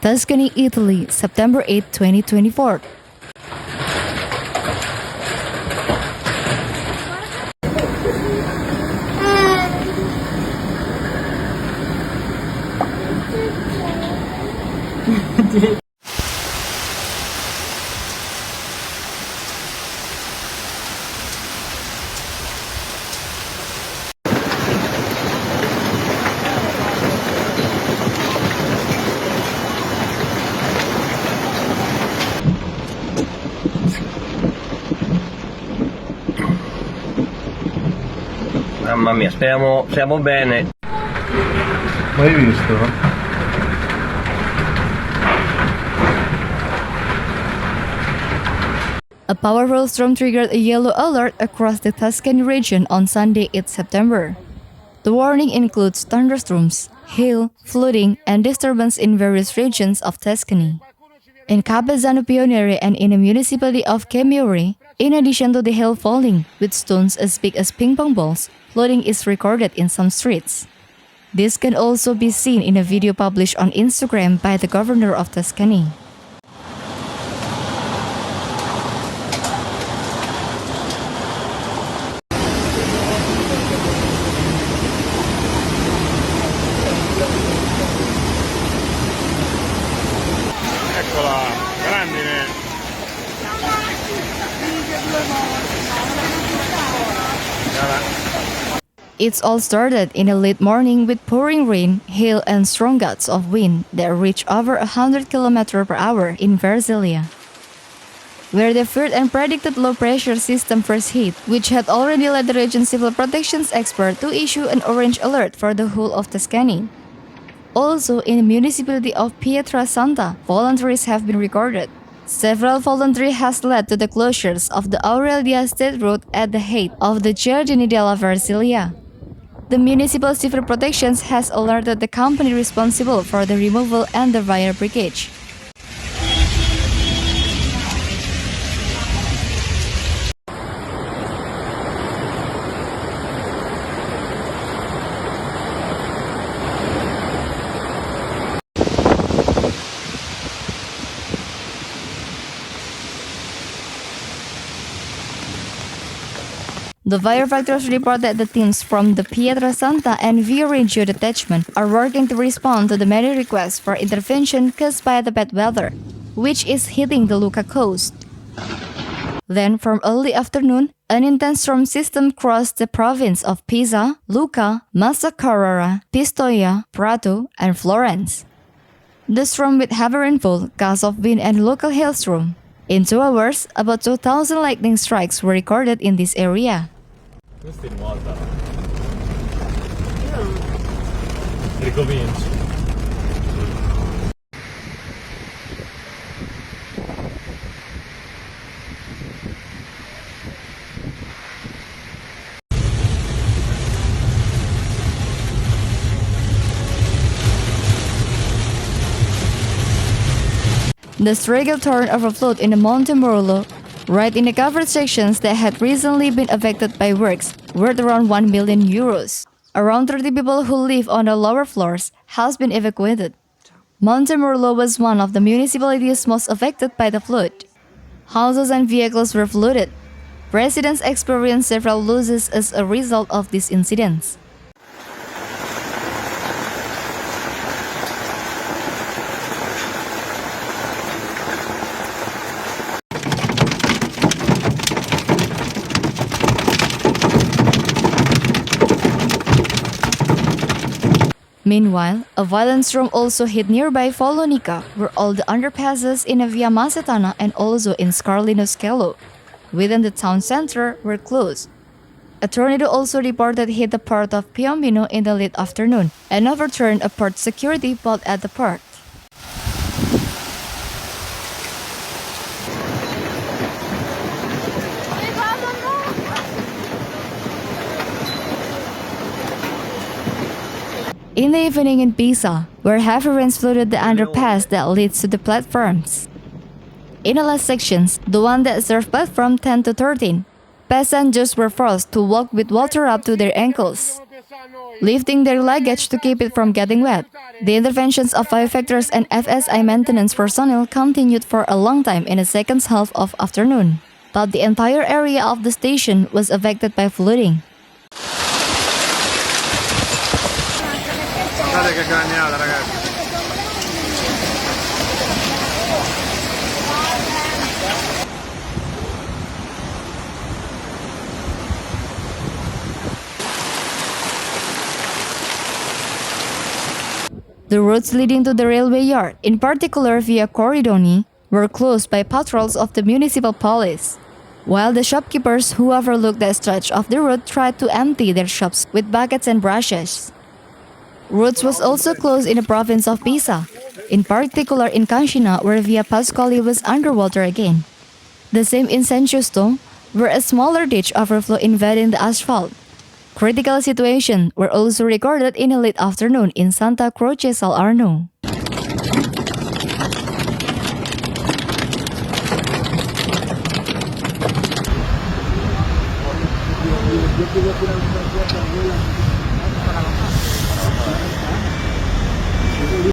Tuscany, Italy, September 8, 2024. Mamma mia, speriamo bene. Mai visto? A powerful storm triggered a yellow alert across the Tuscany region on Sunday, 8 September. The warning includes thunderstorms, hail, flooding, and disturbance in various regions of Tuscany. In Capezzano Pioniere and in the municipality of Camaiore, in addition to the hail falling, with stones as big as ping-pong balls, flooding is recorded in some streets. This can also be seen in a video published on Instagram by the governor of Tuscany. Eccola, grandine! It's all started in the late morning with pouring rain, hail, and strong gusts of wind that reached over 100 kilometers per hour in Versilia, where the feared and predicted low-pressure system first hit, which had already led the region's civil protections expert to issue an orange alert for the whole of Tuscany. Also, in the municipality of Pietrasanta, voluntaries have been recorded. Several voluntary has led to the closures of the Aurelia State Road at the height of the Giardini della Versilia. The municipal civil protections has alerted the company responsible for the removal and the fire breakage. The firefighters report that the teams from the Pietrasanta and Viareggio detachment are working to respond to the many requests for intervention caused by the bad weather, which is hitting the Lucca coast. Then, from early afternoon, an intense storm system crossed the province of Pisa, Lucca, Massa Carrara, Pistoia, Prato, and Florence. The storm with heavy rainfall, gusts of wind, and local hailstorm. In 2 hours, about 2,000 lightning strikes were recorded in this area. Questo è nuota. Ricominci. The struggle turned overflowed in the Monte Morullo, right in the covered sections that had recently been affected by works worth around 1 million euros. Around 30 people who live on the lower floors has been evacuated. Monte Morullo was one of the municipalities most affected by the flood. Houses and vehicles were flooded. Residents experienced several losses as a result of these incidents. Meanwhile, a violent storm also hit nearby Follonica, where all the underpasses in the Via Macetana and also in Scarlino Scalo, within the town center, were closed. A tornado also reported hit the port of Piombino in the late afternoon and overturned a port security post at the port. In the evening in Pisa, where heavy rains flooded the underpass that leads to the platforms. In the last sections, the one that served platform 10 to 13, passengers were forced to walk with water up to their ankles. lifting their luggage to keep it from getting wet. The interventions of firefighters and FSI maintenance personnel continued for a long time in the second half of afternoon, but the entire area of the station was affected by flooding. Guardate che cagnata, ragazzi. The roads leading to the railway yard, in particular via Corridoni, were closed by patrols of the municipal police, while the shopkeepers who overlooked that stretch of the road tried to empty their shops with buckets and brushes. Roads was also closed in the province of Pisa, in particular in Cancina, where Via Pascoli was underwater again. The same in San Giusto, where a smaller ditch overflowed invading the asphalt. Critical situations were also recorded in the late afternoon in Santa Croce Sal Arno.